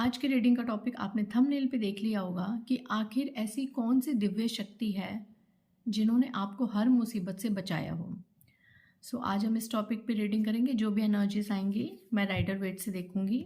आज के रीडिंग का टॉपिक आपने थंबनेल पे देख लिया होगा कि आखिर ऐसी कौन सी दिव्य शक्ति है जिन्होंने आपको हर मुसीबत से बचाया हो। आज हम इस टॉपिक पे रीडिंग करेंगे। जो भी एनर्जीज आएंगी मैं राइडर वेट से देखूंगी,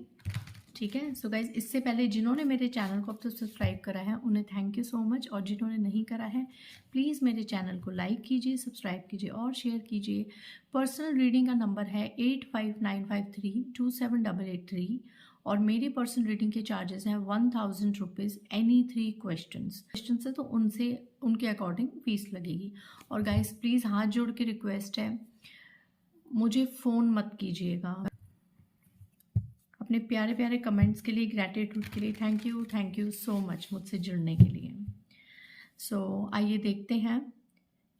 ठीक है। गाइज, इससे पहले जिन्होंने मेरे चैनल को अब तक सब्सक्राइब करा है उन्हें थैंक यू सो मच, और जिन्होंने नहीं करा है प्लीज़ मेरे चैनल को लाइक कीजिए, सब्सक्राइब कीजिए और शेयर कीजिए। पर्सनल रीडिंग का नंबर है 8595327883 और मेरी पर्सनल रीडिंग के चार्जेस हैं 1000 रुपीज़ एनी 3 क्वेश्चन से, तो उनसे उनके अकॉर्डिंग फीस लगेगी। और गाइज प्लीज़ हाथ जोड़ के रिक्वेस्ट है, मुझे फ़ोन मत कीजिएगा। अपने प्यारे प्यारे कमेंट्स के लिए, ग्रैटिट्यूड के लिए थैंक यू सो मच मुझसे जुड़ने के लिए। आइए देखते हैं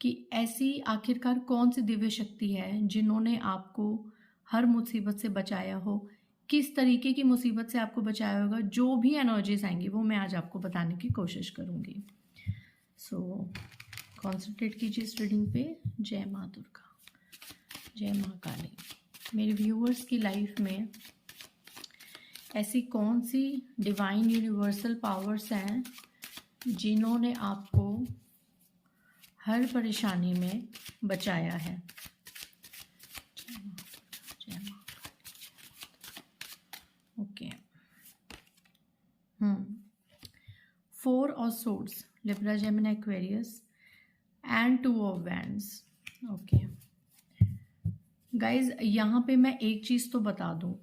कि ऐसी आखिरकार कौन सी दिव्य शक्ति है जिन्होंने आपको हर मुसीबत से बचाया हो। किस तरीके की मुसीबत से आपको बचाया होगा, जो भी एनर्जीज आएंगी वो मैं आज आपको बताने की कोशिश करूँगी। कॉन्सेंट्रेट कीजिए इस रीडिंग पे। जय माँ दुर्गा, जय माँ काली। मेरे व्यूअर्स की लाइफ में ऐसी कौन सी डिवाइन यूनिवर्सल पावर्स हैं जिन्होंने आपको हर परेशानी में बचाया है। Okay, 4 of swords, Libra, Gemini, Aquarius and 2 of wands. Okay guys, यहाँ पे मैं एक चीज़ तो बता दूँ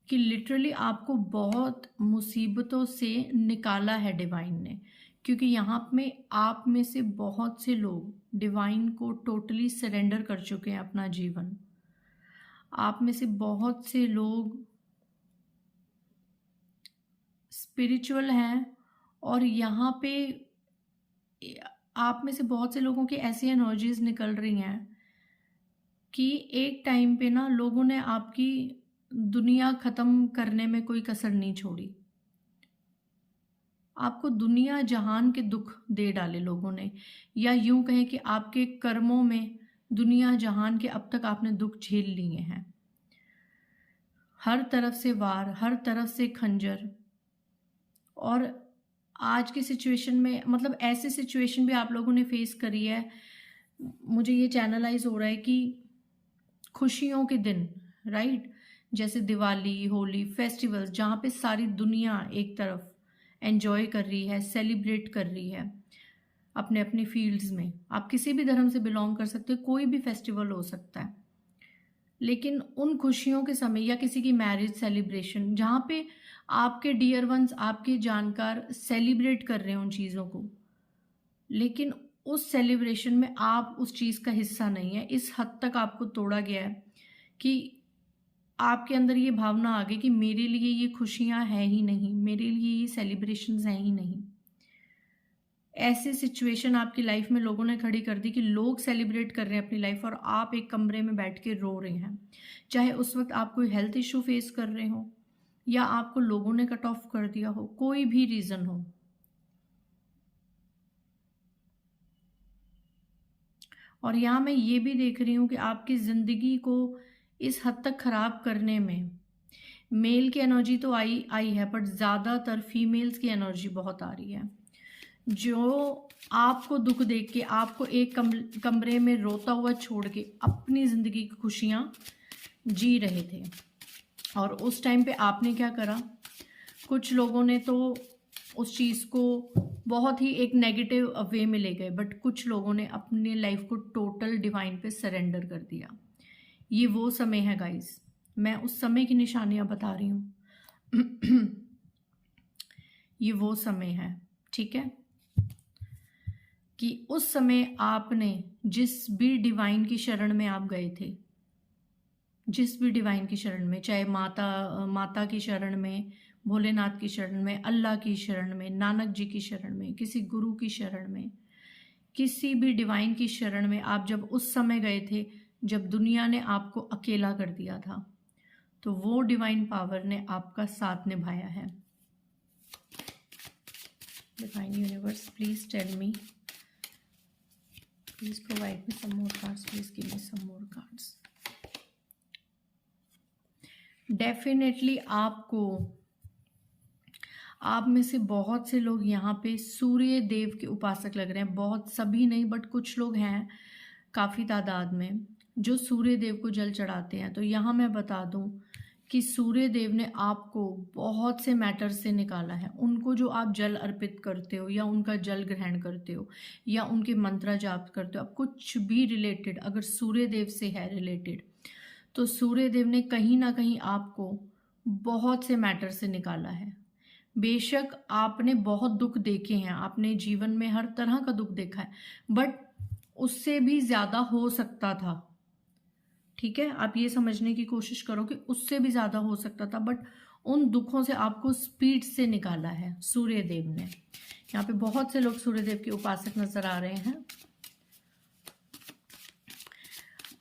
कि लिटरली आपको बहुत मुसीबतों से निकाला है डिवाइन ने, क्योंकि यहाँ में आप में से बहुत से लोग डिवाइन को टोटली सरेंडर कर चुके हैं अपना जीवन। आप में से बहुत से लोग स्पिरिचुअल हैं और यहाँ पे आप में से बहुत से लोगों की ऐसी एनर्जीज निकल रही हैं कि एक टाइम पे ना लोगों ने आपकी दुनिया ख़त्म करने में कोई कसर नहीं छोड़ी। आपको दुनिया जहान के दुख दे डाले लोगों ने, या यूं कहें कि आपके कर्मों में दुनिया जहान के अब तक आपने दुख झेल लिए हैं। हर तरफ से वार, हर तरफ से खंजर। और आज की सिचुएशन में, मतलब ऐसी सिचुएशन भी आप लोगों ने फेस करी है। मुझे ये चैनलाइज हो रहा है कि खुशियों के दिन, राइट, जैसे दिवाली, होली, फेस्टिवल्स, जहाँ पे सारी दुनिया एक तरफ एंजॉय कर रही है, सेलिब्रेट कर रही है अपने अपने फील्ड्स में। आप किसी भी धर्म से बिलोंग कर सकते हो, कोई भी फेस्टिवल हो सकता है, लेकिन उन खुशियों के समय या किसी की मैरिज सेलिब्रेशन, जहाँ पे आपके डियर वंस, आपके जानकार सेलिब्रेट कर रहे हैं उन चीज़ों को, लेकिन उस सेलिब्रेशन में आप उस चीज़ का हिस्सा नहीं है। इस हद तक आपको तोड़ा गया है कि आपके अंदर ये भावना आ गई कि मेरे लिए ये खुशियां हैं ही नहीं, मेरे लिए ये सेलिब्रेशंस हैं ही नहीं। ऐसे सिचुएशन आपकी लाइफ में लोगों ने खड़ी कर दी कि लोग सेलिब्रेट कर रहे हैं अपनी लाइफ और आप एक कमरे में बैठ के रो रहे हैं। चाहे उस वक्त आप कोई हेल्थ इशू फेस कर रहे हो या आपको लोगों ने कट ऑफ कर दिया हो, कोई भी रीज़न हो। और यहाँ मैं ये भी देख रही हूँ कि आपकी ज़िंदगी को इस हद तक ख़राब करने में मेल की एनर्जी तो आई है, बट ज़्यादातर फीमेल्स की एनर्जी बहुत आ रही है, जो आपको दुख देख के, आपको एक कमरे में रोता हुआ छोड़ के अपनी ज़िंदगी की खुशियाँ जी रहे थे। और उस टाइम पे आपने क्या करा, कुछ लोगों ने तो उस चीज़ को बहुत ही एक नेगेटिव वे में ले गए, बट कुछ लोगों ने अपनी लाइफ को टोटल डिवाइन पे सरेंडर कर दिया। ये वो समय है गाइस, मैं उस समय की निशानियां बता रही हूँ। ये वो समय है, ठीक है, कि उस समय आपने जिस भी डिवाइन की शरण में आप गए थे, जिस भी डिवाइन की शरण में, चाहे माता की शरण में, भोलेनाथ की शरण में, अल्लाह की शरण में, नानक जी की शरण में, किसी गुरु की शरण में, किसी भी डिवाइन की शरण में आप जब उस समय गए थे जब दुनिया ने आपको अकेला कर दिया था, तो वो डिवाइन पावर ने आपका साथ निभाया है। Divine universe, please tell me, please provide me some more cards, please give me some more cards. Definitely आपको, आप में से बहुत से लोग यहाँ पे सूर्य देव के उपासक लग रहे हैं। बहुत, सभी नहीं, बट कुछ लोग हैं काफ़ी तादाद में जो सूर्य देव को जल चढ़ाते हैं। तो यहाँ मैं बता दूँ कि सूर्य देव ने आपको बहुत से मैटर से निकाला है। उनको जो आप जल अर्पित करते हो या उनका जल ग्रहण करते हो या उनके मंत्र जाप करते हो, आप कुछ भी रिलेटेड अगर सूर्य देव से है रिलेटेड, तो सूर्य देव ने कहीं ना कहीं आपको बहुत से मैटर से निकाला है। बेशक आपने बहुत दुख देखे हैं, आपने जीवन में हर तरह का दुख देखा है, बट उससे भी ज़्यादा हो सकता था। ठीक है, आप ये समझने की कोशिश करो कि उससे भी ज़्यादा हो सकता था, बट उन दुखों से आपको स्पीड से निकाला है सूर्य देव ने। यहाँ पे बहुत से लोग सूर्य देव के उपासक नजर आ रहे हैं।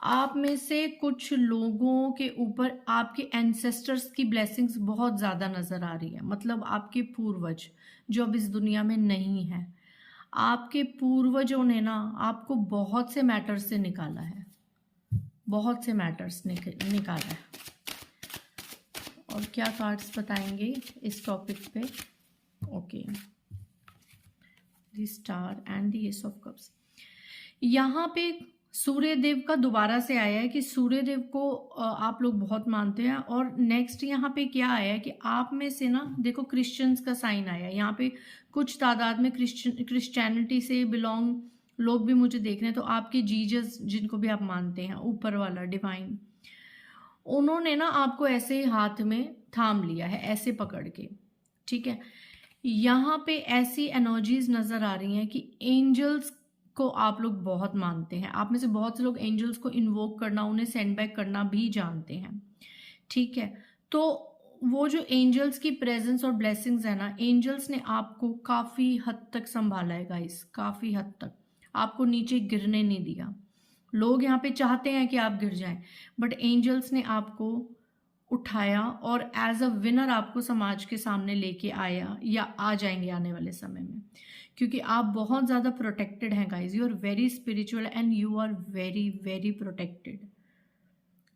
आप में से कुछ लोगों के ऊपर आपके एंसेस्टर्स की ब्लेसिंग्स बहुत ज़्यादा नज़र आ रही है। मतलब आपके पूर्वज जो अब इस दुनिया में नहीं है, आपके पूर्वजों ने ना आपको बहुत से मैटर्स से निकाला है, बहुत से मैटर्स निकाला है। और क्या कार्ड्स बताएंगे इस टॉपिक पे? Okay, the star and the S of cups. यहाँ पे सूर्य देव का दोबारा से आया है कि सूर्य देव को आप लोग बहुत मानते हैं। और नेक्स्ट यहाँ पे क्या आया है कि आप में से ना, देखो क्रिश्चियंस का साइन आया है यहाँ पे। कुछ तादाद में क्रिश्चियनिटी से बिलोंग लोग भी मुझे देख रहे हैं। तो आपके जीजस जिनको भी आप मानते हैं, ऊपर वाला डिवाइन, उन्होंने ना आपको ऐसे हाथ में थाम लिया है, ऐसे पकड़ के। ठीक है, यहाँ पे ऐसी एनर्जीज नजर आ रही हैं कि एंजल्स को आप लोग बहुत मानते हैं। आप में से बहुत से लोग एंजल्स को इन्वोक करना, उन्हें सेंड बैक करना भी जानते हैं। ठीक है, तो वो जो एंजल्स की प्रेजेंस और ब्लेसिंग्स है ना, एंजल्स ने आपको काफ़ी हद तक संभाला है गाइस, काफ़ी हद तक आपको नीचे गिरने नहीं दिया। लोग यहाँ पे चाहते हैं कि आप गिर जाएं, बट एंजल्स ने आपको उठाया और एज अ विनर आपको समाज के सामने लेके आया, या आ जाएंगे आने वाले समय में, क्योंकि आप बहुत ज़्यादा प्रोटेक्टेड हैं guys. You are very spiritual and you are very very protected.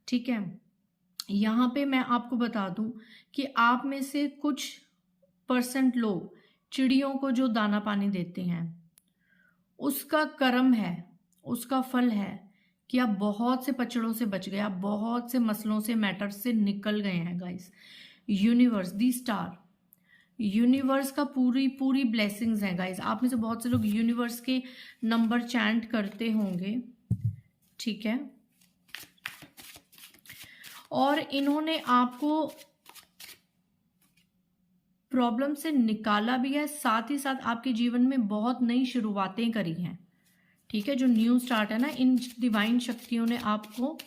ठीक है, यहाँ पे मैं आपको बता दूं कि आप में से कुछ % लोग चिड़ियों को जो दाना पानी देते हैं, उसका कर्म है, उसका फल है कि आप बहुत से पचड़ों से बच गए, आप बहुत से मसलों से, मैटर्स से निकल गए हैं गाइस। यूनिवर्स, दी स्टार, यूनिवर्स का पूरी पूरी ब्लेसिंग्स हैं गाइस। आप में से बहुत से लोग यूनिवर्स के नंबर चैंट करते होंगे। ठीक है, और इन्होंने आपको प्रॉब्लम से निकाला भी है, साथ ही साथ आपके जीवन में बहुत नई शुरुआतें करी हैं। ठीक है, जो न्यू स्टार्ट है ना, इन डिवाइन शक्तियों ने आपको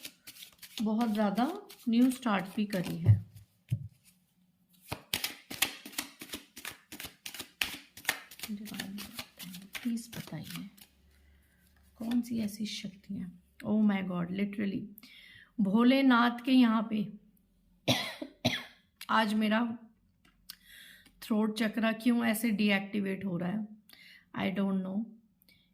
बहुत ज़्यादा न्यू स्टार्ट भी करी है। डिवाइन प्लीज बताइए कौन सी ऐसी शक्तियाँ? Oh my God, literally Bholenath के यहाँ पे आज मेरा थ्रोट चक्रा क्यों ऐसे डीएक्टिवेट हो रहा है, आई डोंट नो।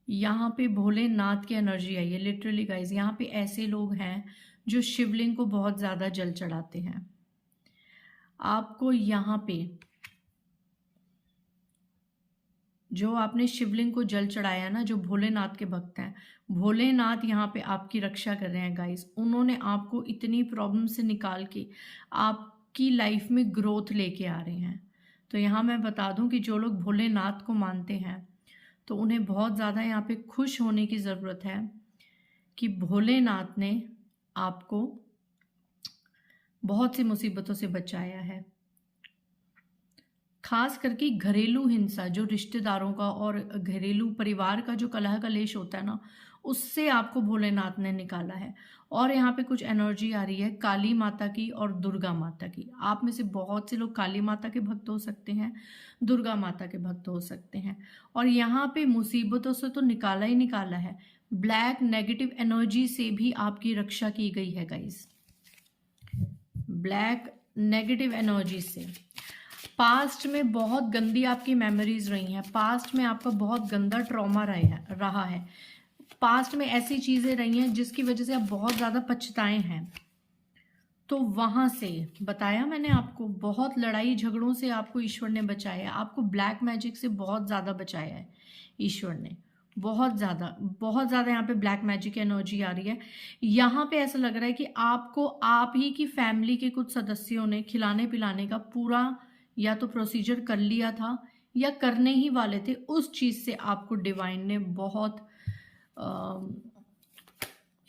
यहाँ पे भोलेनाथ की एनर्जी आई है लिटरली गाइज। यहाँ पे ऐसे लोग हैं जो शिवलिंग को बहुत ज़्यादा जल चढ़ाते हैं। आपको यहाँ पे जो आपने शिवलिंग को जल चढ़ाया ना, जो भोलेनाथ के भक्त हैं, भोलेनाथ यहाँ पे आपकी रक्षा कर रहे हैं गाइस। उन्होंने आपको इतनी प्रॉब्लम से निकाल के आपकी लाइफ में ग्रोथ लेके आ रहे हैं। तो यहाँ मैं बता दूं कि जो लोग भोलेनाथ को मानते हैं तो उन्हें बहुत ज़्यादा यहाँ पे खुश होने की ज़रूरत है कि भोलेनाथ ने आपको बहुत सी मुसीबतों से बचाया है। खास करके घरेलू हिंसा, जो रिश्तेदारों का और घरेलू परिवार का जो कलह कलेश होता है ना, उससे आपको भोलेनाथ ने निकाला है। और यहाँ पे कुछ एनर्जी आ रही है काली माता की और दुर्गा माता की। आप में से बहुत से लोग काली माता के भक्त हो सकते हैं, दुर्गा माता के भक्त हो सकते हैं। और यहाँ पे मुसीबतों से तो निकाला ही निकाला है, ब्लैक नेगेटिव एनर्जी से भी आपकी रक्षा की गई है गाइस। ब्लैक नेगेटिव एनर्जी से पास्ट में बहुत गंदी आपकी मेमोरीज रही हैं, पास्ट में आपका बहुत गंदा ट्रॉमा रहा है, पास्ट में ऐसी चीज़ें रही हैं जिसकी वजह से आप बहुत ज़्यादा पछताए हैं। तो वहां से बताया मैंने आपको, बहुत लड़ाई झगड़ों से आपको ईश्वर ने बचाया है, आपको ब्लैक मैजिक से बहुत ज़्यादा बचाया है ईश्वर ने, बहुत ज़्यादा यहाँ पे ब्लैक मैजिक एनर्जी आ रही है। यहाँ पे ऐसा लग रहा है कि आपको आप ही की फैमिली के कुछ सदस्यों ने खिलाने पिलाने का पूरा या तो प्रोसीजर कर लिया था या करने ही वाले थे, उस चीज़ से आपको डिवाइन ने बहुत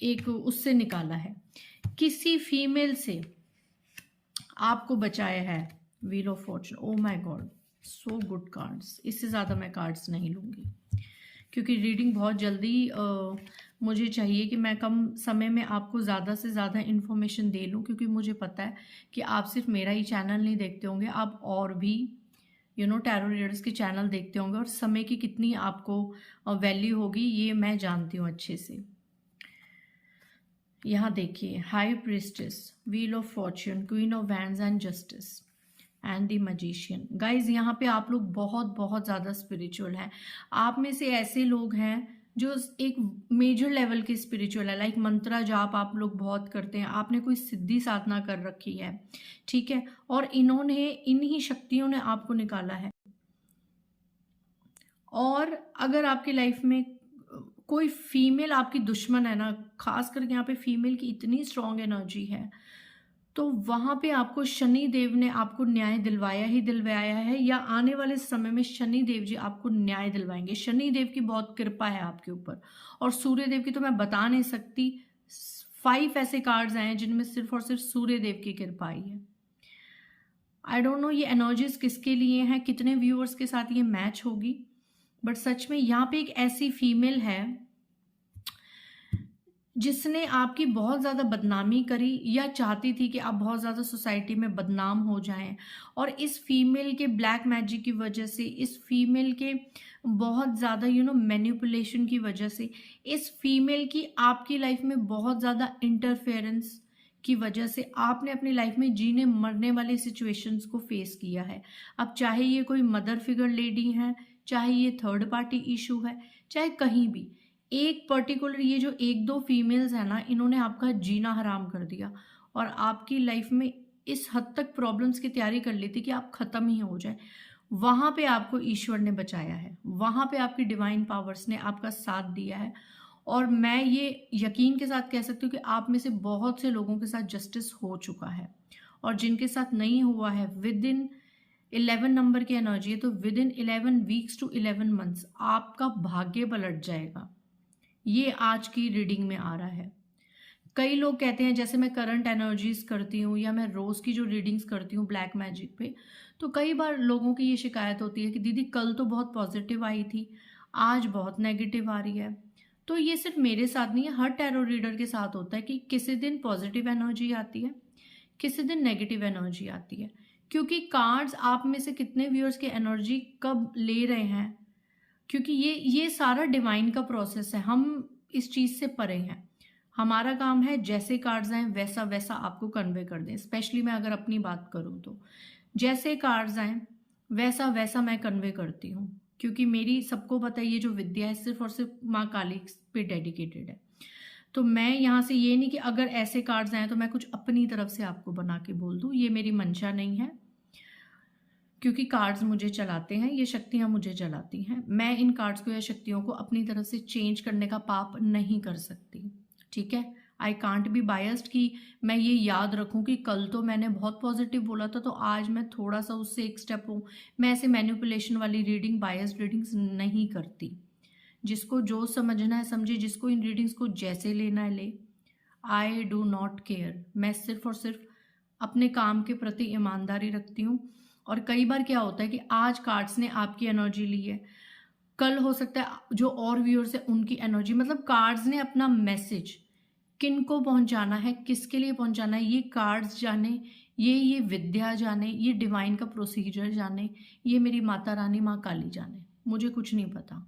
एक उससे निकाला है, किसी फीमेल से आपको बचाया है। Wheel of Fortune, oh my God, so good cards. इससे ज़्यादा मैं कार्ड्स नहीं लूँगी क्योंकि रीडिंग बहुत जल्दी मुझे चाहिए कि मैं कम समय में आपको ज़्यादा से ज़्यादा इन्फॉर्मेशन दे लूँ, क्योंकि मुझे पता है कि आप सिर्फ मेरा ही चैनल नहीं देखते होंगे, आप और भी टैरो रीडर्स के चैनल देखते होंगे, और समय की कितनी आपको वैल्यू होगी ये मैं जानती हूँ अच्छे से। यहाँ देखिए, high priestess, wheel of Fortune, queen of wands and justice and the magician. Guys यहाँ पे आप लोग बहुत ज़्यादा स्पिरिचुअल हैं। आप में से ऐसे लोग हैं जो एक मेजर लेवल के स्पिरिचुअल है, लाइक मंत्रा जाप आप लोग बहुत करते हैं, आपने कोई सिद्धि साधना कर रखी है, ठीक है, और इन्हीं शक्तियों ने आपको निकाला है। और अगर आपकी लाइफ में कोई फीमेल आपकी दुश्मन है ना, खास करके यहाँ पे फीमेल की इतनी स्ट्रांग एनर्जी है, तो वहां पे आपको शनि देव ने आपको न्याय दिलवाया है, या आने वाले समय में शनि देव जी आपको न्याय दिलवाएंगे। शनि देव की बहुत कृपा है आपके ऊपर, और सूर्य देव की तो मैं बता नहीं सकती। 5 ऐसे कार्ड्स आए हैं जिनमें सिर्फ और सिर्फ सूर्य देव की कृपा आई है। आई डोंट नो ये एनर्जीज किसके लिए हैं, कितने व्यूअर्स के साथ ये मैच होगी, बट सच में यहाँ पे एक ऐसी फीमेल है जिसने आपकी बहुत ज़्यादा बदनामी करी या चाहती थी कि आप बहुत ज़्यादा सोसाइटी में बदनाम हो जाएं, और इस फीमेल के ब्लैक मैजिक की वजह से, इस फीमेल के बहुत ज़्यादा मैनिपुलेशन की वजह से, इस फीमेल की आपकी लाइफ में बहुत ज़्यादा इंटरफेरेंस की वजह से आपने अपनी लाइफ में जीने मरने वाली सिचुएशंस को फेस किया है। अब चाहे ये कोई मदर फिगर लेडी है, चाहे ये थर्ड पार्टी इशू है, चाहे कहीं भी, एक पर्टिकुलर ये जो 1-2 फीमेल्स है ना, इन्होंने आपका जीना हराम कर दिया, और आपकी लाइफ में इस हद तक प्रॉब्लम्स की तैयारी कर ली थी कि आप खत्म ही हो जाए। वहां पे आपको ईश्वर ने बचाया है, वहां पे आपकी डिवाइन पावर्स ने आपका साथ दिया है, और मैं ये यकीन के साथ कह सकती हूँ कि आप में से बहुत से लोगों के साथ जस्टिस हो चुका है, और जिनके साथ नहीं हुआ है, विद इन 11 नंबर की एनर्जी है, तो within 11 weeks to 11 months आपका भाग्य पलट जाएगा। ये आज की रीडिंग में आ रहा है। कई लोग कहते हैं, जैसे मैं करंट एनर्जीज करती हूँ या मैं रोज की जो रीडिंग्स करती हूँ ब्लैक मैजिक पे, तो कई बार लोगों की ये शिकायत होती है कि दीदी कल तो बहुत पॉजिटिव आई थी, आज बहुत नेगेटिव आ रही है। तो ये सिर्फ मेरे साथ नहीं है, हर टैरो रीडर के साथ होता है कि किसी दिन पॉजिटिव एनर्जी आती है, किसी दिन नेगेटिव एनर्जी आती है, क्योंकि कार्ड्स आप में से कितने व्यूअर्स की एनर्जी कब ले रहे हैं, क्योंकि ये सारा डिवाइन का प्रोसेस है, हम इस चीज़ से परे हैं। हमारा काम है जैसे कार्ड्स आए वैसा वैसा आपको कन्वे कर दें। स्पेशली मैं अगर अपनी बात करूँ तो जैसे कार्ड्स आए वैसा वैसा मैं कन्वे करती हूँ, क्योंकि मेरी, सबको पता है, ये जो विद्या है सिर्फ और सिर्फ माँ काली पे डेडिकेटेड है। तो मैं यहाँ से ये नहीं कि अगर ऐसे कार्ड्स आए तो मैं कुछ अपनी तरफ से आपको बना के बोल दूँ, ये मेरी मंशा नहीं है, क्योंकि कार्ड्स मुझे चलाते हैं, ये शक्तियाँ मुझे चलाती हैं। मैं इन कार्ड्स को या शक्तियों को अपनी तरफ से चेंज करने का पाप नहीं कर सकती, ठीक है। आई कांट बी बायस्ड कि मैं ये याद रखूं कि कल तो मैंने बहुत पॉजिटिव बोला था तो आज मैं थोड़ा सा उससे एक स्टेप हूँ। मैं ऐसे मैनिपुलेशन वाली रीडिंग, बायस्ड रीडिंग्स नहीं करती। जिसको जो समझना है समझे, जिसको इन रीडिंग्स को जैसे लेना है ले। I do not care. मैं सिर्फ और सिर्फ अपने काम के प्रति ईमानदारी रखती हूँ। और कई बार क्या होता है कि आज कार्ड्स ने आपकी एनर्जी ली है, कल हो सकता है जो और व्यूअर्स है उनकी एनर्जी, मतलब कार्ड्स ने अपना मैसेज किन को पहुंचाना है, किसके लिए पहुंचाना है, ये कार्ड्स जाने, ये विद्या जाने, ये डिवाइन का प्रोसीजर जाने, ये मेरी माता रानी माँ काली जाने, मुझे कुछ नहीं पता।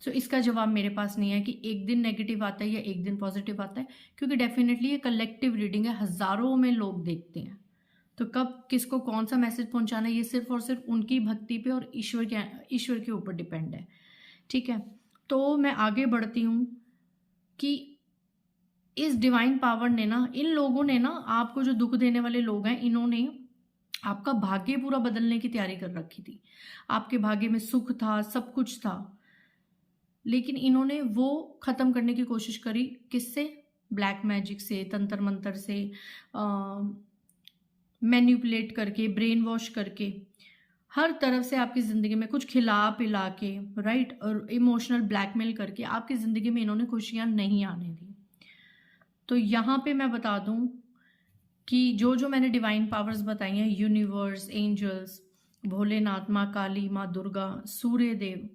सो इसका जवाब मेरे पास नहीं है कि एक दिन नेगेटिव आता है या एक दिन पॉजिटिव आता है, क्योंकि डेफिनेटली ये कलेक्टिव रीडिंग है, हजारों में लोग देखते हैं। तो कब किसको कौन सा मैसेज पहुंचाना है, ये सिर्फ और सिर्फ उनकी भक्ति पे और ईश्वर के ऊपर डिपेंड है, ठीक है। तो मैं आगे बढ़ती हूँ कि इस डिवाइन पावर ने ना, इन लोगों ने ना, आपको जो दुख देने वाले लोग हैं, इन्होंने आपका भाग्य पूरा बदलने की तैयारी कर रखी थी। आपके भाग्य में सुख था, सब कुछ था, लेकिन इन्होंने वो खत्म करने की कोशिश करी। किससे? ब्लैक मैजिक से, तंत्र मंत्र से, मैनिपुलेट करके, ब्रेन वॉश करके, हर तरफ से आपकी ज़िंदगी में कुछ खिला पिला के, राइट, और इमोशनल ब्लैकमेल करके आपकी ज़िंदगी में इन्होंने खुशियाँ नहीं आने दी। तो यहाँ पे मैं बता दूँ कि जो जो मैंने डिवाइन पावर्स बताई हैं, यूनिवर्स, एंजल्स, भोलेनाथ, माँ काली, माँ Durga, Surya Dev,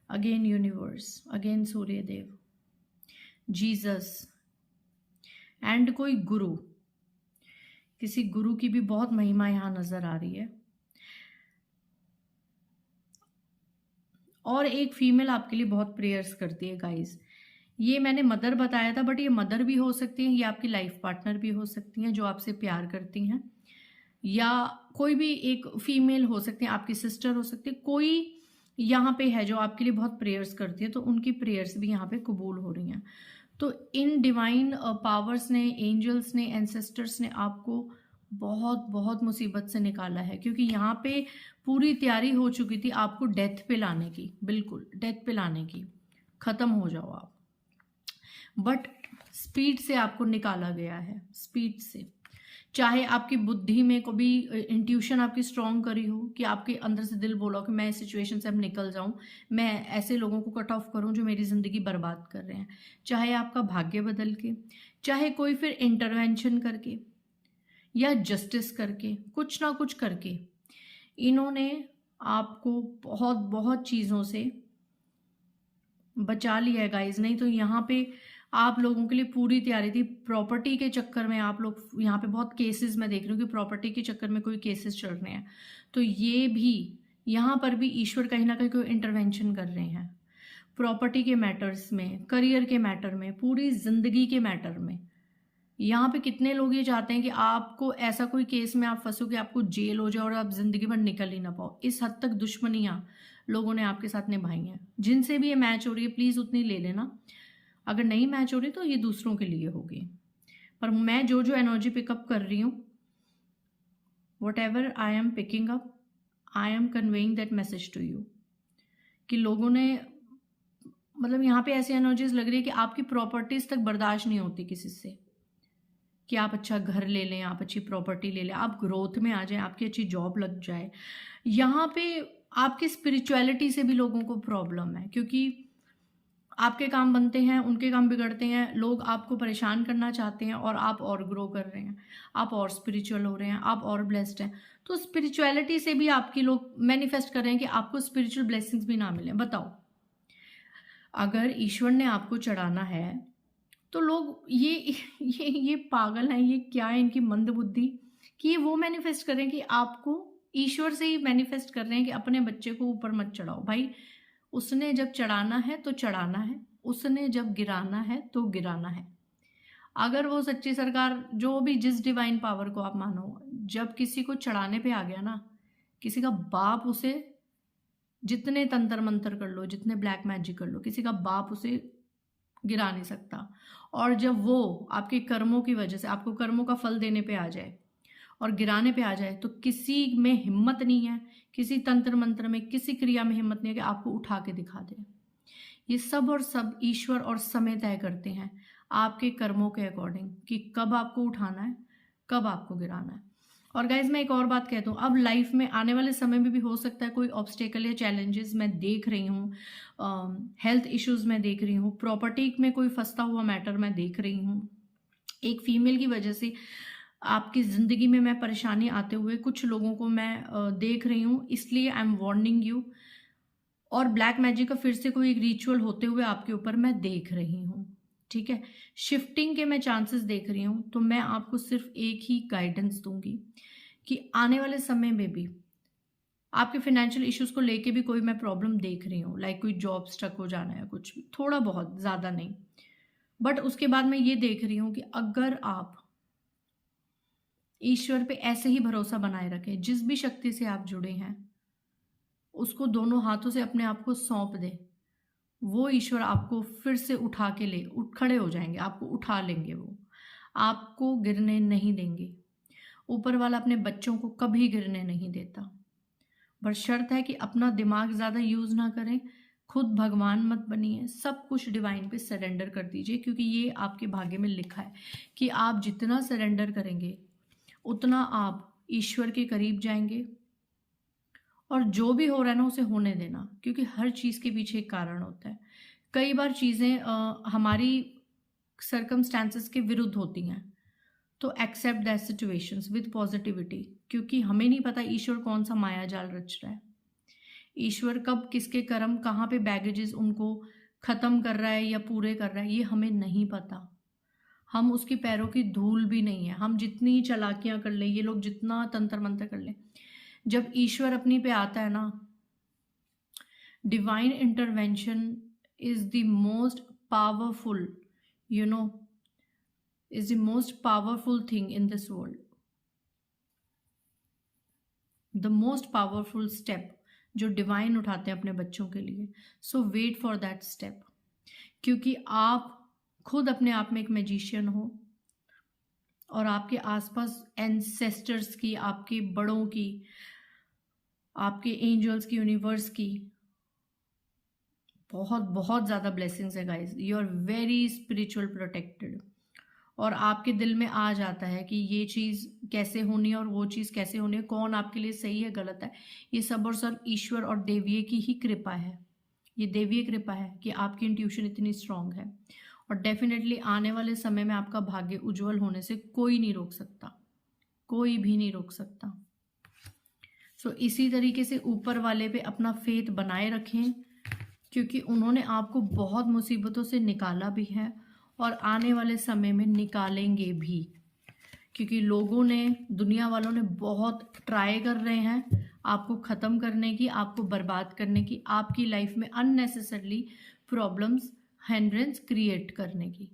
again universe, again Surya Dev, Jesus, and कोई गुरु, किसी गुरु की भी बहुत महिमा यहाँ नजर आ रही है। और एक फीमेल आपके लिए बहुत प्रेयर्स करती है गाइस। ये मैंने मदर बताया था, बट ये मदर भी हो सकती हैं, ये आपकी लाइफ पार्टनर भी हो सकती हैं जो आपसे प्यार करती हैं, या कोई भी एक फीमेल हो सकती है, आपकी सिस्टर हो सकती है, कोई यहाँ पे है जो आपके लिए बहुत प्रेयर्स करती है, तो उनकी प्रेयर्स भी यहाँ पे कबूल हो रही हैं। तो इन डिवाइन पावर्स ने, एंजल्स ने, एंसेस्टर्स ने आपको बहुत बहुत मुसीबत से निकाला है, क्योंकि यहाँ पे पूरी तैयारी हो चुकी थी आपको डेथ पे लाने की, बिल्कुल डेथ पे लाने की, खत्म हो जाओ आप। बट स्पीड से आपको निकाला गया है, स्पीड से। चाहे आपकी बुद्धि में कभी इंट्यूशन आपकी स्ट्रांग करी हो, कि आपके अंदर से दिल बोला कि मैं इस सिचुएशन से अब निकल जाऊं, मैं ऐसे लोगों को कट ऑफ करूं जो मेरी ज़िंदगी बर्बाद कर रहे हैं, चाहे आपका भाग्य बदल के, चाहे कोई फिर इंटरवेंशन करके या जस्टिस करके, कुछ ना कुछ करके इन्होंने आपको बहुत बहुत चीज़ों से बचा लिया है गाइज। नहीं तो यहाँ पे आप लोगों के लिए पूरी तैयारी थी। प्रॉपर्टी के चक्कर में आप लोग, यहाँ पे बहुत केसेस मैं देख रही हूँ कि प्रॉपर्टी के चक्कर में कोई केसेस चल रहे हैं, तो ये भी यहाँ पर भी ईश्वर कहीं ना कहीं कोई इंटरवेंशन कर रहे हैं प्रॉपर्टी के मैटर्स में, करियर के मैटर में, पूरी जिंदगी के मैटर में। यहाँ पे कितने लोग ये चाहते हैं कि आपको ऐसा कोई केस में आप फंसो कि आपको जेल हो जाए और आप जिंदगी भर निकल ही ना पाओ। इस हद तक दुश्मनियां लोगों ने आपके साथ निभाई हैं। जिनसे भी ये मैच हो रही है प्लीज़ उतनी ले लेना, अगर नहीं मैच हो रही तो ये दूसरों के लिए होगी। पर मैं जो जो एनर्जी पिकअप कर रही हूँ, whatever I am picking up, I am conveying that message to you, कि लोगों ने, मतलब यहाँ पे ऐसी एनर्जीज लग रही है कि आपकी प्रॉपर्टीज तक बर्दाश्त नहीं होती किसी से, कि आप अच्छा घर ले लें, आप अच्छी प्रॉपर्टी ले लें, आप ग्रोथ में आ जाएं, आपकी अच्छी जॉब लग जाए। यहाँ पे आपकी स्पिरिचुअलिटी से भी लोगों को प्रॉब्लम है, क्योंकि आपके काम बनते हैं, उनके काम बिगड़ते हैं, लोग आपको परेशान करना चाहते हैं और आप और ग्रो कर रहे हैं, आप और स्पिरिचुअल हो रहे हैं, आप और ब्लेस्ड हैं। तो स्पिरिचुअलिटी से भी आपकी लोग मैनिफेस्ट कर रहे हैं कि आपको स्पिरिचुअल ब्लेसिंग्स भी ना मिले। बताओ, अगर ईश्वर ने आपको चढ़ाना है तो लोग ये पागल हैं, ये क्या है इनकी मंद बुद्धि, कि ये वो मैनिफेस्ट कर रहे हैं कि आपको ईश्वर से ही मैनिफेस्ट कर रहे हैं कि अपने बच्चे को ऊपर मत चढ़ाओ। भाई, उसने जब चढ़ाना है तो चढ़ाना है, उसने जब गिराना है तो गिराना है। अगर वो सच्ची सरकार, जो भी जिस डिवाइन पावर को आप मानो, जब किसी को चढ़ाने पे आ गया ना, किसी का बाप उसे, जितने तंत्र मंत्र कर लो, जितने ब्लैक मैजिक कर लो, किसी का बाप उसे गिरा नहीं सकता। और जब वो आपके कर्मों की वजह से आपको कर्मों का फल देने पे आ जाए और गिराने पे आ जाए, तो किसी में हिम्मत नहीं है, किसी तंत्र मंत्र में, किसी क्रिया में हिम्मत नहीं है कि आपको उठा के दिखा दे। ये सब और सब ईश्वर और समय तय करते हैं आपके कर्मों के अकॉर्डिंग, कि कब आपको उठाना है, कब आपको गिराना है। और गाइज मैं एक और बात कहता हूँ, अब लाइफ में आने वाले समय में भी हो सकता है कोई ऑब्स्टेकल या चैलेंजेस मैं देख रही हूँ, हेल्थ इश्यूज मैं देख रही हूँ, प्रॉपर्टी में कोई फंसता हुआ मैटर मैं देख रही हूँ, एक फीमेल की वजह से आपकी ज़िंदगी में मैं परेशानी आते हुए कुछ लोगों को मैं देख रही हूँ, इसलिए आई एम वार्निंग यू। और ब्लैक मैजिक का फिर से कोई एक रिचुअल होते हुए आपके ऊपर मैं देख रही हूँ, ठीक है, शिफ्टिंग के मैं चांसेस देख रही हूँ। तो मैं आपको सिर्फ एक ही गाइडेंस दूंगी कि आने वाले समय में भी आपके फाइनेंशियल इश्यूज को लेके भी कोई मैं प्रॉब्लम देख रही हूँ, लाइक कोई जॉब स्टक हो जाना है, कुछ भी, थोड़ा बहुत, ज़्यादा नहीं। बट उसके बाद मैं ये देख रही हूँ कि अगर आप ईश्वर पे ऐसे ही भरोसा बनाए रखें, जिस भी शक्ति से आप जुड़े हैं उसको दोनों हाथों से अपने आप को सौंप दें, वो ईश्वर आपको फिर से उठा के खड़े हो जाएंगे, आपको उठा लेंगे, वो आपको गिरने नहीं देंगे। ऊपर वाला अपने बच्चों को कभी गिरने नहीं देता, पर शर्त है कि अपना दिमाग ज़्यादा यूज़ ना करें, खुद भगवान मत बनिए, सब कुछ डिवाइन पे सरेंडर कर दीजिए, क्योंकि ये आपके भाग्य में लिखा है कि आप जितना सरेंडर करेंगे उतना आप ईश्वर के करीब जाएंगे। और जो भी हो रहा है ना उसे होने देना, क्योंकि हर चीज़ के पीछे एक कारण होता है। कई बार चीज़ें हमारी सर्कमस्टांसेस के विरुद्ध होती हैं, तो accept that situations with positivity, क्योंकि हमें नहीं पता ईश्वर कौन सा माया जाल रच रहा है। ईश्वर कब किसके कर्म कहाँ पे बैगेजेस उनको ख़त्म कर रहा है या पूरे कर रहा है, ये हमें नहीं पता। हम उसके पैरों की धूल भी नहीं है, हम जितनी चालाकियाँ कर लें, ये लोग जितना तंत्र मंत्र कर लें, जब ईश्वर अपनी पे आता है ना, divine intervention is the most powerful, you know, is the most powerful thing in this world, the most powerful step जो डिवाइन उठाते हैं अपने बच्चों के लिए। सो वेट फॉर दैट स्टेप, क्योंकि आप खुद अपने आप में एक मैजिशियन हो, और आपके आसपास एंसेस्टर्स की, आपके बड़ों की, आपके एंजल्स की, यूनिवर्स की बहुत बहुत ज़्यादा ब्लेसिंग्स है guys. You are very spiritual protected, और आपके दिल में आ जाता है कि ये चीज़ कैसे होनी है और वो चीज़ कैसे होनी है, कौन आपके लिए सही है गलत है, ये सब और सब ईश्वर और देवीय की ही कृपा है। ये देवीय कृपा है कि आपकी इंट्यूशन इतनी स्ट्रांग है, और डेफिनेटली आने वाले समय में आपका भाग्य उज्जवल होने से कोई नहीं रोक सकता, कोई भी नहीं रोक सकता। सो इसी तरीके से ऊपर वाले पे अपना फेथ बनाए रखें, क्योंकि उन्होंने आपको बहुत मुसीबतों से निकाला भी है और आने वाले समय में निकालेंगे भी, क्योंकि लोगों ने, दुनिया वालों ने बहुत ट्राई कर रहे हैं आपको ख़त्म करने की, आपको बर्बाद करने की, आपकी लाइफ में अननेसेसरली प्रॉब्लम्स, हिंड्रेंस क्रिएट करने की।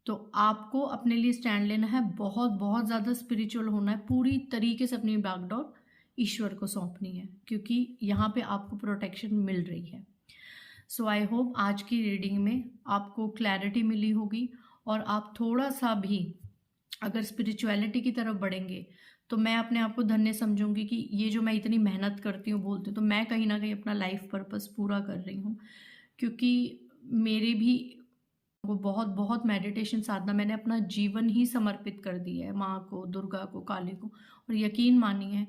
तो आपको अपने लिए स्टैंड लेना है, बहुत बहुत ज़्यादा स्पिरिचुअल होना है, पूरी तरीके से अपनी बैकडोर ईश्वर को सौंपनी है, क्योंकि यहाँ पे आपको प्रोटेक्शन मिल रही है। सो आई होप आज की रीडिंग में आपको क्लैरिटी मिली होगी, और आप थोड़ा सा भी अगर स्पिरिचुअलिटी की तरफ बढ़ेंगे तो मैं अपने आप को धन्य समझूंगी कि ये जो मैं इतनी मेहनत करती हूँ, बोलती हूँ, तो मैं कहीं ना कहीं अपना लाइफ पर्पस पूरा कर रही हूँ, क्योंकि मेरे भी वो बहुत बहुत मेडिटेशन साधना, मैंने अपना जीवन ही समर्पित कर दिया है माँ को, दुर्गा को, काली को। और यकीन मानिए,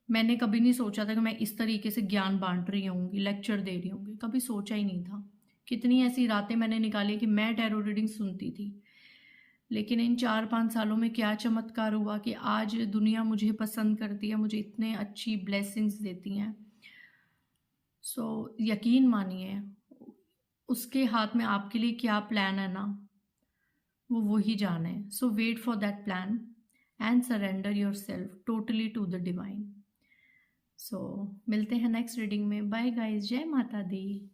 मैंने कभी नहीं सोचा था कि मैं इस तरीके से ज्ञान बांट रही होंगी, लेक्चर दे रही होंगी, कभी सोचा ही नहीं था। कितनी ऐसी रातें मैंने निकाली कि मैं टैरो रीडिंग सुनती थी, लेकिन इन 4-5 सालों में क्या चमत्कार हुआ कि आज दुनिया मुझे पसंद करती है, मुझे इतने अच्छी ब्लेसिंग्स देती हैं। सो यकीन मानिए, उसके हाथ में आपके लिए क्या प्लान है ना, वो वही जाने। So wait for that plan and surrender your self totally to the divine. So मिलते हैं नेक्स्ट रीडिंग में। बाय गाइस, जय माता दी।